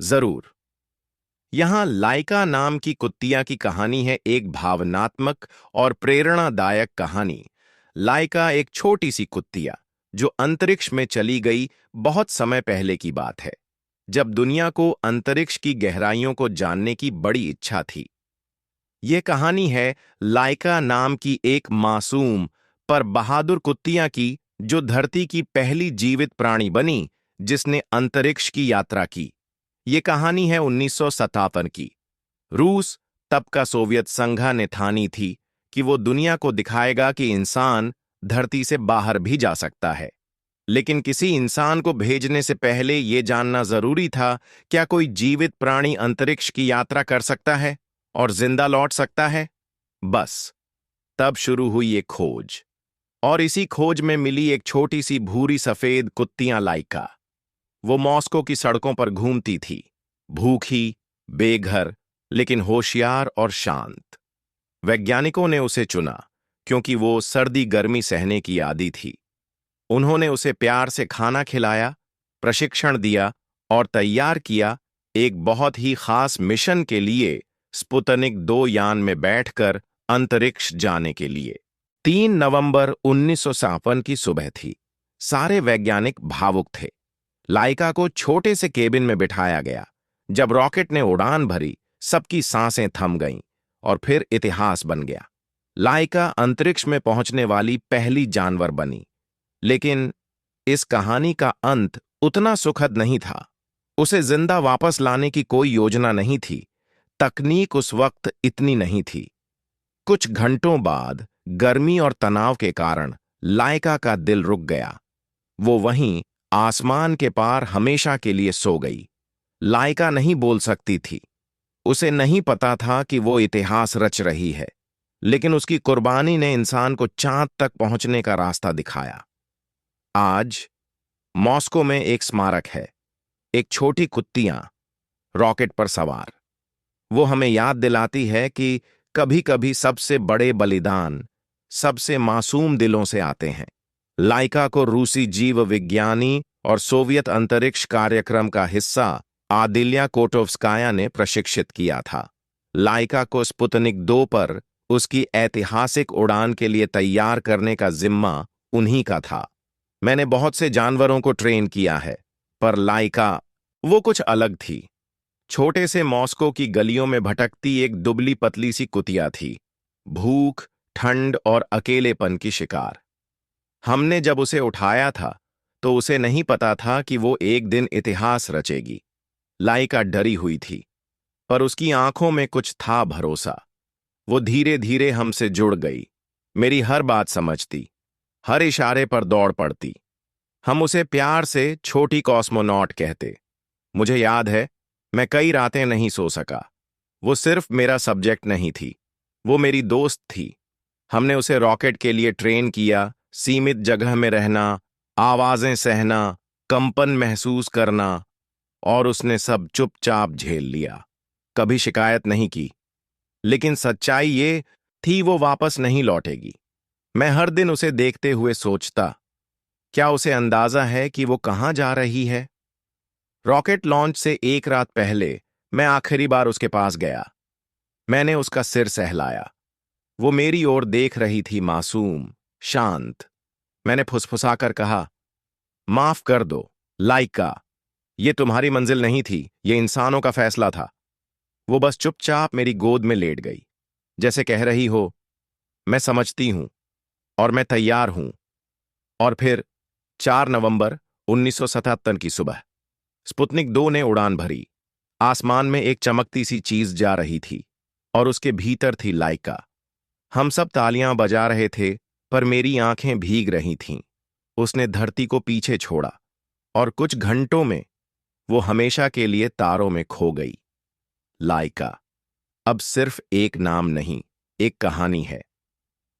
जरूर। यहाँ लाइका नाम की कुत्तिया की कहानी है, एक भावनात्मक और प्रेरणादायक कहानी। लाइका एक छोटी सी कुत्तिया जो अंतरिक्ष में चली गई, बहुत समय पहले की बात है, जब दुनिया को अंतरिक्ष की गहराइयों को जानने की बड़ी इच्छा थी। ये कहानी है लाइका नाम की एक मासूम पर बहादुर कुत्तिया की, जो धरती की पहली जीवित प्राणी बनी जिसने अंतरिक्ष की यात्रा की। ये कहानी है 1957 की। रूस, तब का सोवियत संघ, ने ठानी थी कि वो दुनिया को दिखाएगा कि इंसान धरती से बाहर भी जा सकता है। लेकिन किसी इंसान को भेजने से पहले ये जानना जरूरी था, क्या कोई जीवित प्राणी अंतरिक्ष की यात्रा कर सकता है और जिंदा लौट सकता है। बस तब शुरू हुई एक खोज, और इसी खोज में मिली एक छोटी सी भूरी सफेद कुत्तियां लाइका। वो मॉस्को की सड़कों पर घूमती थी, भूखी, बेघर, लेकिन होशियार और शांत। वैज्ञानिकों ने उसे चुना क्योंकि वो सर्दी गर्मी सहने की आदी थी। उन्होंने उसे प्यार से खाना खिलाया, प्रशिक्षण दिया और तैयार किया एक बहुत ही खास मिशन के लिए, स्पुतनिक 2 यान में बैठकर अंतरिक्ष जाने के लिए। 3 नवंबर 1957 की सुबह थी। सारे वैज्ञानिक भावुक थे। लाइका को छोटे से केबिन में बिठाया गया। जब रॉकेट ने उड़ान भरी, सबकी सांसें थम गईं और फिर इतिहास बन गया। लाइका अंतरिक्ष में पहुंचने वाली पहली जानवर बनी। लेकिन इस कहानी का अंत उतना सुखद नहीं था। उसे जिंदा वापस लाने की कोई योजना नहीं थी। तकनीक उस वक्त इतनी नहीं थी। कुछ घंटों बाद गर्मी और तनाव के कारण लाइका का दिल रुक गया। वो वहीं आसमान के पार हमेशा के लिए सो गई। लाइका नहीं बोल सकती थी। उसे नहीं पता था कि वो इतिहास रच रही है, लेकिन उसकी कुर्बानी ने इंसान को चांद तक पहुंचने का रास्ता दिखाया। आज मॉस्को में एक स्मारक है, एक छोटी कुत्तियां रॉकेट पर सवार। वो हमें याद दिलाती है कि कभी-कभी सबसे बड़े बलिदान सबसे मासूम दिलों से आते हैं। लाइका को रूसी जीव विज्ञानी और सोवियत अंतरिक्ष कार्यक्रम का हिस्सा आदिल्या कोटोव्स्काया ने प्रशिक्षित किया था। लाइका को स्पुतनिक 2 पर उसकी ऐतिहासिक उड़ान के लिए तैयार करने का जिम्मा उन्हीं का था। मैंने बहुत से जानवरों को ट्रेन किया है, पर लाइका, वो कुछ अलग थी। छोटे से मॉस्को की गलियों में भटकती एक दुबली पतली सी कुतिया थी, भूख, ठंड और अकेलेपन की शिकार। हमने जब उसे उठाया था तो उसे नहीं पता था कि वो एक दिन इतिहास रचेगी। लाइका डरी हुई थी, पर उसकी आंखों में कुछ था, भरोसा। वो धीरे धीरे हमसे जुड़ गई, मेरी हर बात समझती, हर इशारे पर दौड़ पड़ती। हम उसे प्यार से छोटी कॉस्मोनॉट कहते। मुझे याद है, मैं कई रातें नहीं सो सका। वो सिर्फ मेरा सब्जेक्ट नहीं थी, वो मेरी दोस्त थी। हमने उसे रॉकेट के लिए ट्रेन किया, सीमित जगह में रहना, आवाजें सहना, कंपन महसूस करना, और उसने सब चुपचाप झेल लिया। कभी शिकायत नहीं की। लेकिन सच्चाई ये थी, वो वापस नहीं लौटेगी। मैं हर दिन उसे देखते हुए सोचता, क्या उसे अंदाजा है कि वो कहां जा रही है। रॉकेट लॉन्च से एक रात पहले मैं आखिरी बार उसके पास गया। मैंने उसका सिर सहलाया। वो मेरी ओर देख रही थी, मासूम, शांत। मैंने फुसफुसाकर कहा, माफ कर दो लाइका, ये तुम्हारी मंजिल नहीं थी, ये इंसानों का फैसला था। वो बस चुपचाप मेरी गोद में लेट गई, जैसे कह रही हो, मैं समझती हूं और मैं तैयार हूं। और फिर 4 नवंबर 1977 की सुबह स्पुतनिक 2 ने उड़ान भरी। आसमान में एक चमकती सी चीज जा रही थी, और उसके भीतर थी लाइका। हम सब तालियां बजा रहे थे, पर मेरी आंखें भीग रही थीं। उसने धरती को पीछे छोड़ा, और कुछ घंटों में वो हमेशा के लिए तारों में खो गई। लाइका अब सिर्फ एक नाम नहीं, एक कहानी है।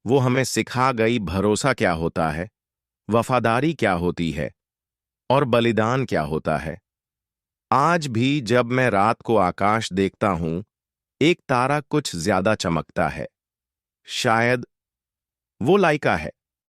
वो हमें सिखा गई भरोसा क्या होता है, वफादारी क्या होती है, और बलिदान क्या होता है। आज भी जब मैं रात को आकाश देखता हूं, एक तारा कुछ ज्यादा चमकता है। शायद वो लाइका है।